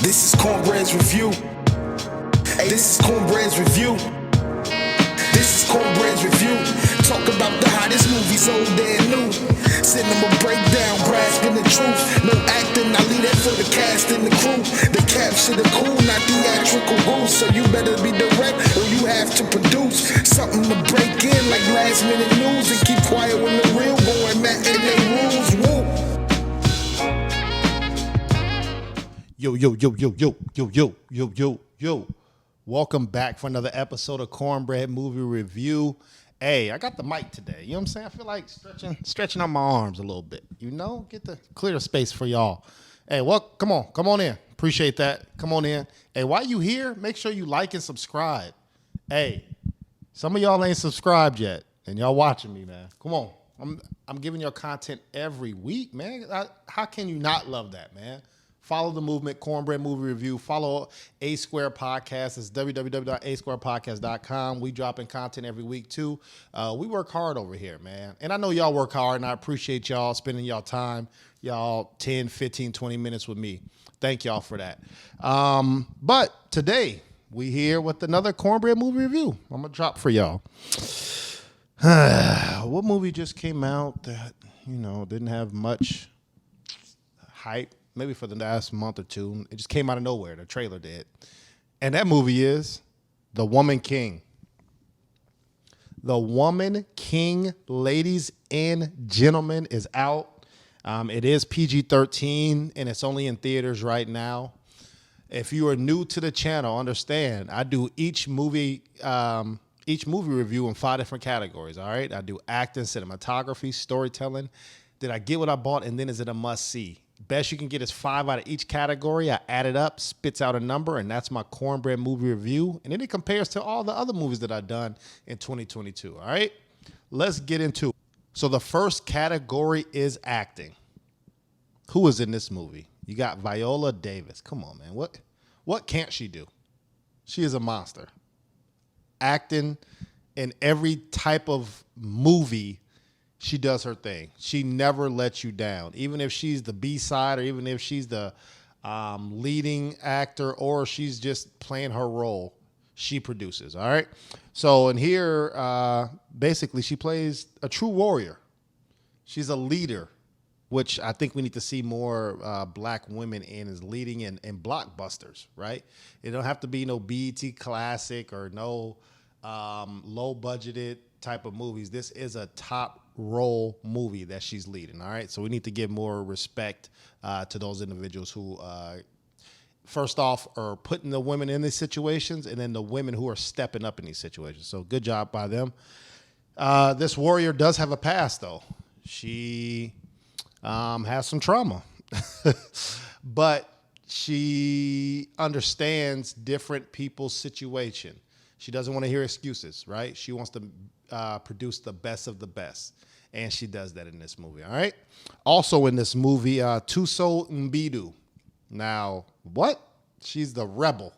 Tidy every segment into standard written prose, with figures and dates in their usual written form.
This is Cornbread's review. Hey, this is Cornbread's review. This is Cornbread's review. Talk about the hottest movies, old and new. Cinema breakdown, grasping the truth. No acting, I leave that for the cast and the crew. They capture the cool, not theatrical rules. So you better be direct or you have to produce something to break in like last minute news. And keep quiet when the real going back in their rules. Woo. Yo. Welcome back for another episode of Cornbread Movie Review. Hey, I got the mic today. You know what I'm saying? I feel like stretching out my arms a little bit. You know, get the clear the space for y'all. Hey, well, come on in. Appreciate that. Come on in. Hey, while you here, make sure you like and subscribe. Hey, some of y'all ain't subscribed yet, and y'all watching me, man. Come on. I'm giving y'all content every week, man. How can you not love that, man? Follow the movement, Cornbread Movie Review. Follow A Square Podcast. It's www.asquarepodcast.com. We dropping content every week, too. We work hard over here, man. And I know y'all work hard, and I appreciate y'all spending y'all time, y'all 10, 15, 20 minutes with me. Thank y'all for that. But today, we here with another Cornbread Movie Review. I'm going to drop for y'all. What movie just came out that, didn't have much hype? Maybe for the last month or two. It just came out of nowhere. The trailer did. And that movie is The Woman King. The Woman King, ladies and gentlemen, is out. It is PG-13, and it's only in theaters right now. If you are new to the channel, understand, I do each movie review in 5 different categories, all right? I do acting, cinematography, storytelling. Did I get what I bought, and then is it a must-see? Best you can get is 5 out of each category. I add it up, spits out a number, and that's my Cornbread Movie Review. And then it compares to all the other movies that I've done in 2022, all right? Let's get into it. So the first category is acting. Who is in this movie? You got Viola Davis. Come on, man. What can't she do? She is a monster. Acting in every type of movie, she does her thing. She never lets you down. Even if she's the B-side or even if she's the leading actor or she's just playing her role, she produces, all right? So in here, basically, she plays a true warrior. She's a leader, which I think we need to see more black women in as leading in blockbusters, right? It don't have to be no BET classic or no low-budgeted type of movies. This is a top role movie that she's leading, all right? So we need to give more respect to those individuals who, first off, are putting the women in these situations and then the women who are stepping up in these situations. So good job by them. This warrior does have a past, though. She has some trauma, but she understands different people's situation. She doesn't want to hear excuses, right? She wants to produce the best of the best. And she does that in this movie, all right? Also in this movie, Tuso Mbidu. Now, what? She's the rebel.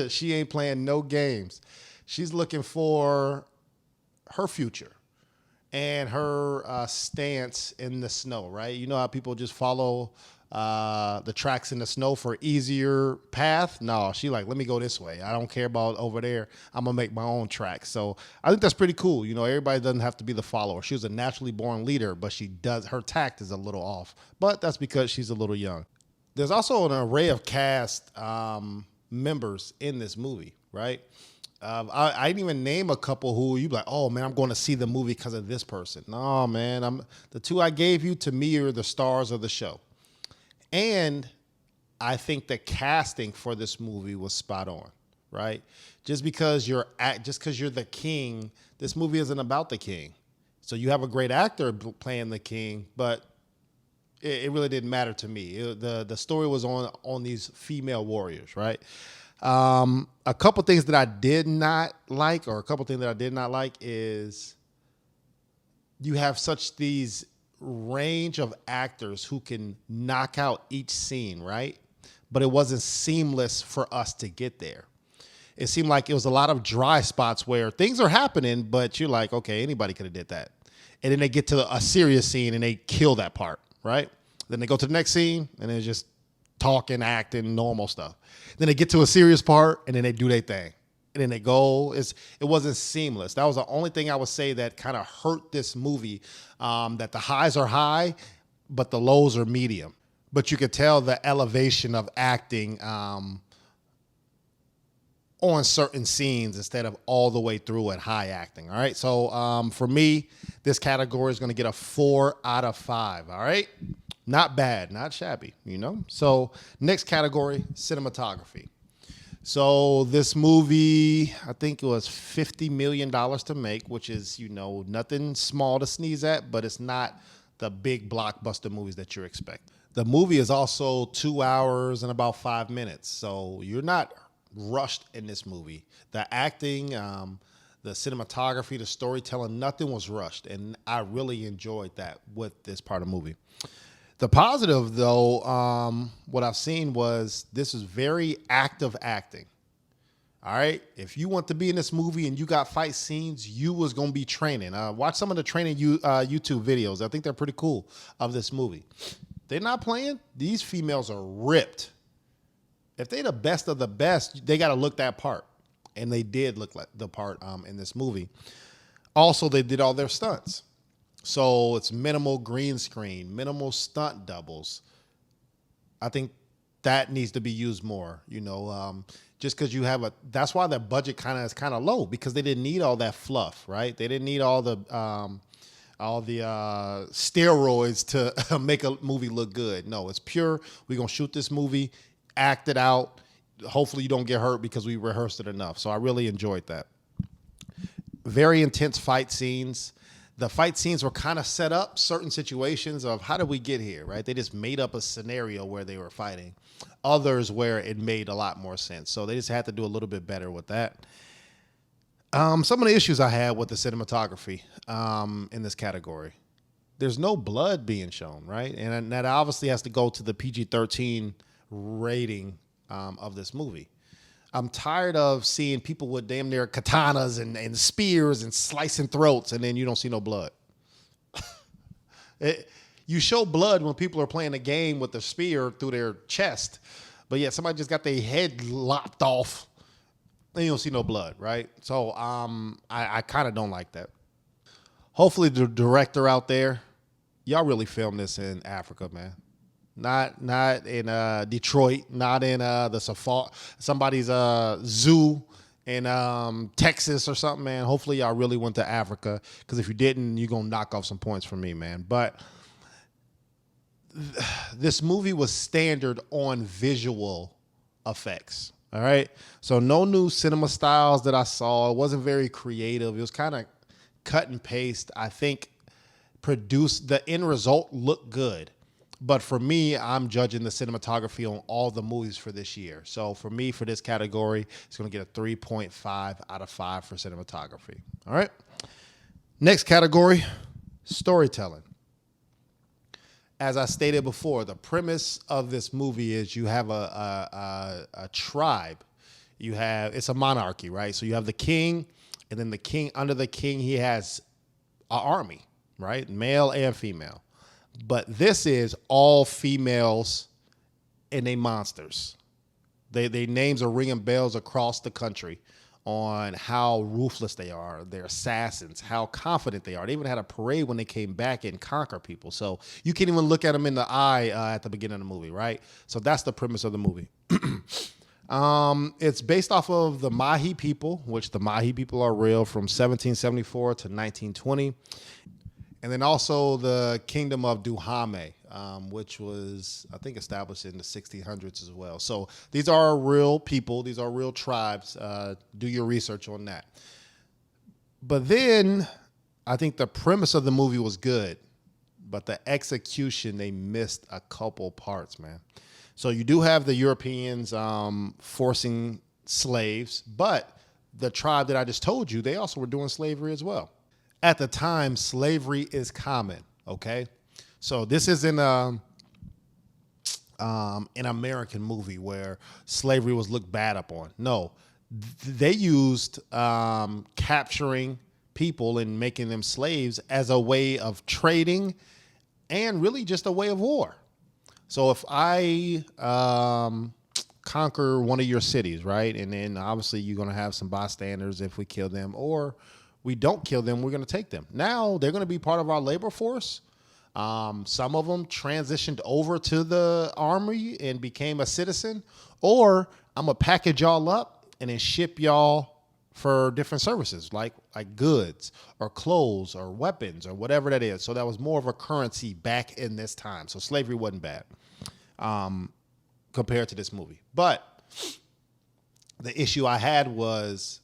She ain't playing no games. She's looking for her future and her stance in the snow, right? You know how people just follow the tracks in the snow for easier path? No, she like, let me go this way. I don't care about over there. I'm gonna make my own tracks. So I think that's pretty cool. Everybody doesn't have to be the follower. She was a naturally born leader, but her tact is a little off. But that's because she's a little young. There's also an array of cast members in this movie, right? I didn't even name a couple who you be like, oh man, I'm going to see the movie because of this person. No, man, the two I gave you to me are the stars of the show. And I think the casting for this movie was spot on, right? Just because you're the king, this movie isn't about the king. So you have a great actor playing the king, but it really didn't matter to me. The story was on these female warriors, right? A couple things that I did not like is you have these range of actors who can knock out each scene, right? But it wasn't seamless for us to get there. It seemed like it was a lot of dry spots where things are happening, but you're like, okay, anybody could have did that. And then they get to a serious scene and they kill that part, right? Then they go to the next scene and it's just talking, acting, normal stuff. Then they get to a serious part, and then they do their thing. And then they go. It wasn't seamless. That was the only thing I would say that kind of hurt this movie, that the highs are high, but the lows are medium. But you could tell the elevation of acting on certain scenes instead of all the way through at high acting. All right. So for me, this category is going to get a 4 out of 5. All right. Not bad, not shabby, you know? So next category, cinematography. So this movie, I think it was $50 million to make, which is, you know, nothing small to sneeze at, but it's not the big blockbuster movies that you expect. The movie is also 2 hours and about 5 minutes. So you're not rushed in this movie. The acting, the cinematography, the storytelling, nothing was rushed. And I really enjoyed that with this part of the movie. The positive, though, what I've seen was this is very active acting. All right. If you want to be in this movie and you got fight scenes, you was going to be training. Watch some of the training YouTube videos. I think they're pretty cool of this movie. They're not playing. These females are ripped. If they the best of the best, they got to look that part. And they did look like the part in this movie. Also, they did all their stunts. So it's minimal green screen, minimal stunt doubles. I think that needs to be used more, you know, just because you have that's why the budget is kind of low, because they didn't need all that fluff, right? They didn't need all the steroids to make a movie look good. No, it's pure. We're going to shoot this movie, act it out. Hopefully you don't get hurt because we rehearsed it enough. So I really enjoyed that. Very intense fight scenes. The fight scenes were kind of set up certain situations of how did we get here, right? They just made up a scenario where they were fighting. Others where it made a lot more sense. So they just had to do a little bit better with that. Some of the issues I had with the cinematography in this category. There's no blood being shown, right? And that obviously has to go to the PG-13 rating of this movie. I'm tired of seeing people with damn near katanas and spears and slicing throats, and then you don't see no blood. You show blood when people are playing a game with a spear through their chest, but yeah, somebody just got their head lopped off, and you don't see no blood, right? So I kind of don't like that. Hopefully the director out there, y'all really filmed this in Africa, man. Not in Detroit, not in the safari, somebody's zoo in Texas or something, man. Hopefully y'all really went to Africa, because if you didn't, you're going to knock off some points from me, man. But this movie was standard on visual effects, all right? So no new cinema styles that I saw. It wasn't very creative. It was kind of cut and paste. I think the end result looked good. But for me, I'm judging the cinematography on all the movies for this year. So for me, for this category, it's going to get a 3.5 out of 5 for cinematography. All right. Next category, storytelling. As I stated before, the premise of this movie is you have a tribe. It's a monarchy, right? So you have the king, and then the king, under the king, he has an army, right? Male and female. But this is all females and they monsters. They names are ringing bells across the country on how ruthless they are. They're assassins, how confident they are. They even had a parade when they came back and conquer people. So you can't even look at them in the eye at the beginning of the movie, right? So that's the premise of the movie. It's based off of the Mahi people, which the Mahi people are real, from 1774 to 1920. And then also the kingdom of Duhame, which was, I think, established in the 1600s as well. So these are real people. These are real tribes. Do your research on that. But then I think the premise of the movie was good, but the execution, they missed a couple parts, man. So you do have the Europeans forcing slaves, but the tribe that I just told you, they also were doing slavery as well. At the time, slavery is common, okay? So this isn't an American movie where slavery was looked bad upon. No, they used capturing people and making them slaves as a way of trading and really just a way of war. So if I conquer one of your cities, right, and then obviously you're going to have some bystanders if we kill them, or we don't kill them, we're going to take them. Now they're going to be part of our labor force. Some of them transitioned over to the army and became a citizen, or I'm gonna package y'all up and then ship y'all for different services like goods or clothes or weapons or whatever that is. So that was more of a currency back in this time. So slavery wasn't bad compared to this movie. But the issue I had was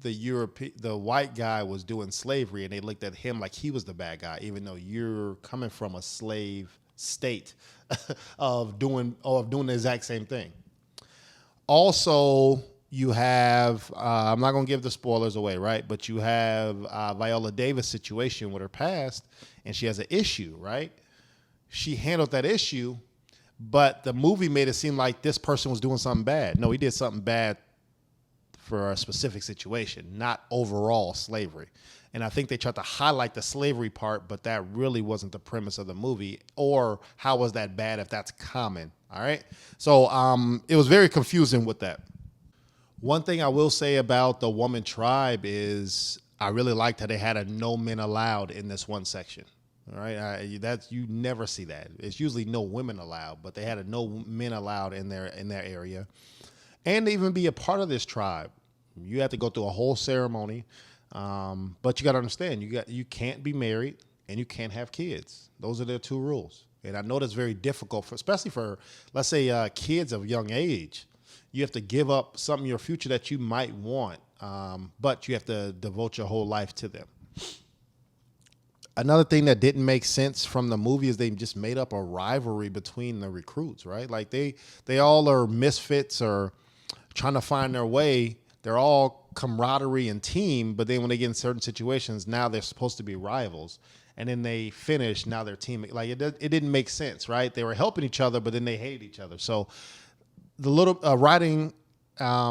the white guy was doing slavery and they looked at him like he was the bad guy, even though you're coming from a slave state of doing the exact same thing. Also, you have I'm not gonna give the spoilers away, right? But you have Viola Davis' situation with her past, and she has an issue, right? She handled that issue, but the movie made it seem like this person was doing something bad. No, he did something bad for a specific situation, not overall slavery. And I think they tried to highlight the slavery part, but that really wasn't the premise of the movie. Or how was that bad if that's common? All right. So it was very confusing with that. One thing I will say about the woman tribe is I really liked how they had a no men allowed in this one section. All right, that's you never see that. It's usually no women allowed, but they had a no men allowed in their area, and to even be a part of this tribe, you have to go through a whole ceremony. But you got to understand, you can't be married and you can't have kids. Those are their two rules. And I know that's very difficult especially for, let's say, kids of young age. You have to give up something in your future that you might want, but you have to devote your whole life to them. Another thing that didn't make sense from the movie is they just made up a rivalry between the recruits, right? Like they all are misfits or trying to find their way. They're all camaraderie and team, but then when they get in certain situations, now they're supposed to be rivals. And then they finish, now they're team. Like it didn't make sense, right? They were helping each other, but then they hated each other. So the little writing,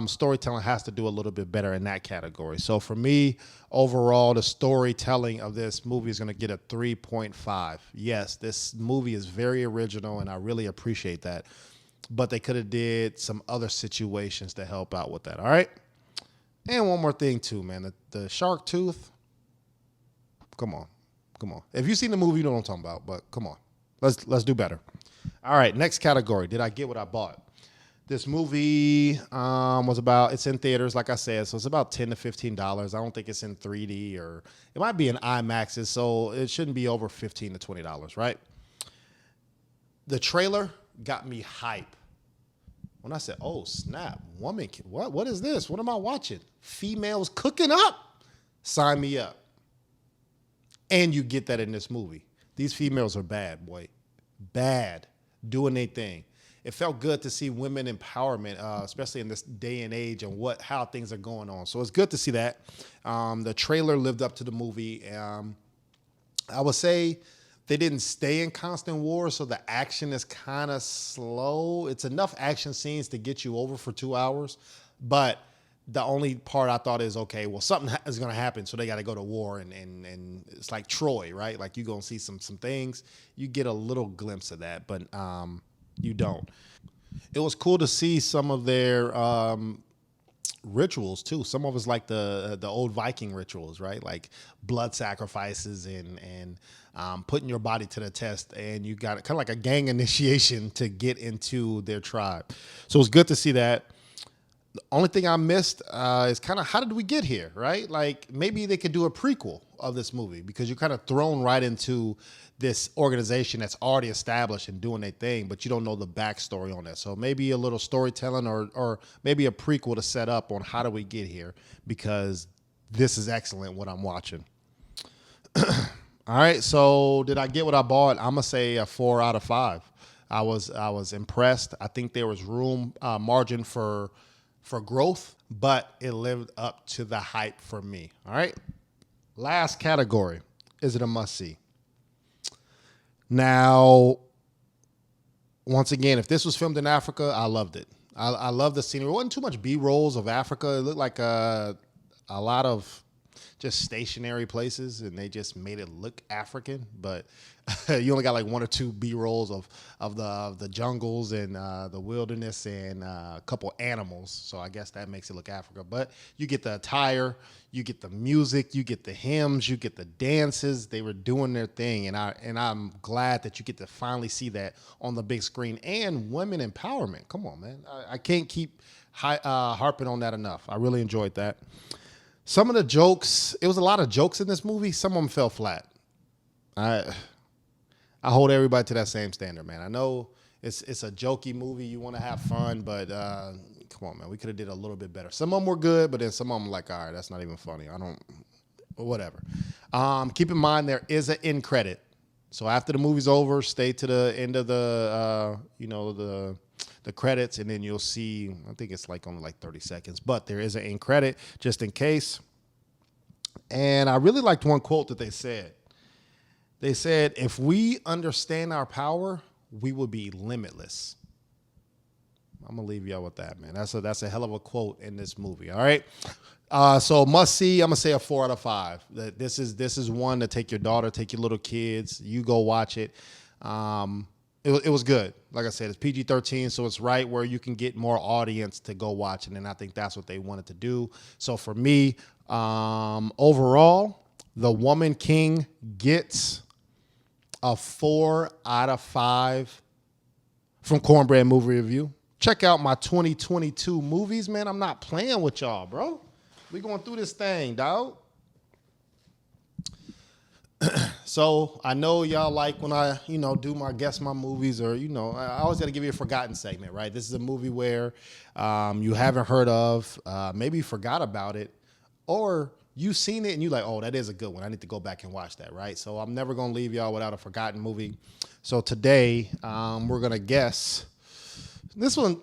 storytelling has to do a little bit better in that category. So for me, overall, the storytelling of this movie is going to get a 3.5. Yes, this movie is very original, and I really appreciate that. But they could have did some other situations to help out with that. All right. And one more thing too, man. The shark tooth. Come on. If you've seen the movie, you know what I'm talking about. But come on. Let's do better. All right. Next category. Did I get what I bought? This movie it's in theaters, like I said, so it's about $10 to $15. I don't think it's in 3D, or it might be in IMAXs, so it shouldn't be over $15 to $20, right? The trailer got me hype. When I said, oh, snap, woman, what is this? What am I watching? Females cooking up. Sign me up. And you get that in this movie. These females are bad, boy. Bad. Doing their thing. It felt good to see women empowerment, especially in this day and age and how things are going on. So it's good to see that. The trailer lived up to the movie. I would say they didn't stay in constant war, so the action is kind of slow. It's enough action scenes to get you over for 2 hours, but the only part I thought is, okay, well, something is going to happen, so they got to go to war, and it's like Troy, right? Like you're going to see some things. You get a little glimpse of that, but you don't. It was cool to see some of their rituals too. Some of it's like the old Viking rituals, right? Like blood sacrifices and putting your body to the test, and you got kind of like a gang initiation to get into their tribe. So it was good to see that. The only thing I missed is kind of how did we get here, right? Like maybe they could do a prequel of this movie, because you're kind of thrown right into this organization that's already established and doing their thing, but you don't know the backstory on that. So maybe a little storytelling or maybe a prequel to set up on how do we get here, because this is excellent what I'm watching. All right, so did I get what I bought? I'm gonna say a 4 out of 5. I was impressed. I think there was room, margin for growth, but it lived up to the hype for me. All right. Last category. Is it a must-see? Now, once again, if this was filmed in Africa, I loved it. I love the scenery. It wasn't too much B-rolls of Africa. It looked like a lot of just stationary places, and they just made it look African. But you only got like 1 or 2 B-rolls of the jungles and the wilderness and a couple animals. So I guess that makes it look Africa. But you get the attire, you get the music, you get the hymns, you get the dances. They were doing their thing, and I'm glad that you get to finally see that on the big screen. And women empowerment. Come on, man. I can't keep harping on that enough. I really enjoyed that. Some of the jokes, it was a lot of jokes in this movie. Some of them fell flat. I hold everybody to that same standard, man. I know it's a jokey movie. You want to have fun, but come on, man. We could have did a little bit better. Some of them were good, but then some of them like, all right, that's not even funny. Whatever. Keep in mind there is an end credit. So after the movie's over, stay to the end of the credits, and then you'll see, I think it's like only like 30 seconds, but there is an end credit just in case. And I really liked one quote that they said. They said, if we understand our power, we will be limitless. I'm going to leave y'all with that, man. That's a hell of a quote in this movie, all right? So must see, I'm going to say a 4 out of 5. This is one to take your daughter, take your little kids. You go watch it. It was good. Like I said, it's PG-13, so it's right where you can get more audience to go watch it, and I think that's what they wanted to do. So for me, overall, The Woman King gets a 4 out of 5 from Cornbread Movie Review. Check out my 2022 movies, man. I'm not playing with y'all, bro. We going through this thing, dog. So I know y'all like when I, do my guess my movies, or, I always got to give you a forgotten segment, right? This is a movie where you haven't heard of, maybe you forgot about it, or you've seen it and you're like, oh, that is a good one. I need to go back and watch that, right? So I'm never going to leave y'all without a forgotten movie. So today we're going to guess. This one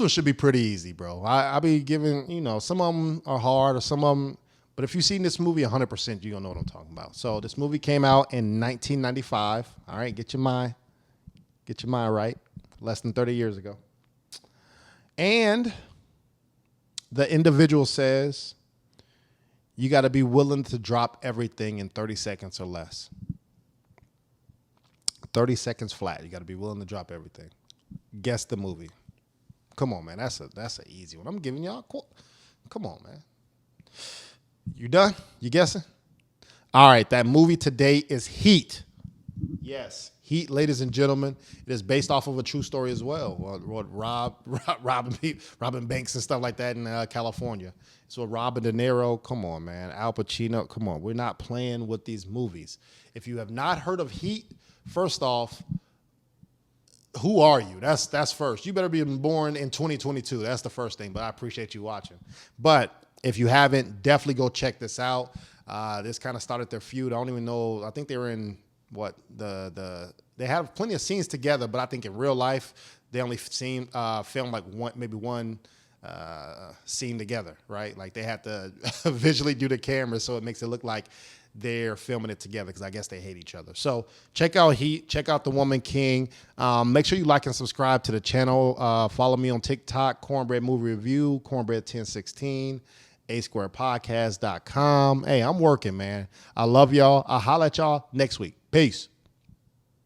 should be pretty easy, bro. I'll be giving, some of them are hard or some of them. But if you've seen this movie, 100%, you're going to know what I'm talking about. So this movie came out in 1995. All right, get your mind right. Less than 30 years ago. And the individual says, you got to be willing to drop everything in 30 seconds or less. 30 seconds flat. You got to be willing to drop everything. Guess the movie. Come on, man. That's an easy one. I'm giving y'all a quote. Come on, man. You done? You guessing? All right, that movie today is Heat. Yes, Heat, ladies and gentlemen. It is based off of a true story as well. What Robin Banks and stuff like that in California. So Robin De Niro, come on, man. Al Pacino, come on. We're not playing with these movies. If you have not heard of Heat, first off, who are you? That's first. You better be born in 2022. That's the first thing, but I appreciate you watching. But if you haven't, definitely go check this out. This kind of started their feud. I don't even know. I think they were in they have plenty of scenes together, but I think in real life they only filmed like one scene together, right? Like they had to visually do the camera, so it makes it look like they're filming it together because I guess they hate each other. So check out Heat. Check out The Woman King. Make sure you like and subscribe to the channel. Follow me on TikTok, Cornbread Movie Review, Cornbread1016, asquarepodcast.com. Hey, I'm working, man. I love y'all. I'll holler at y'all next week. Peace.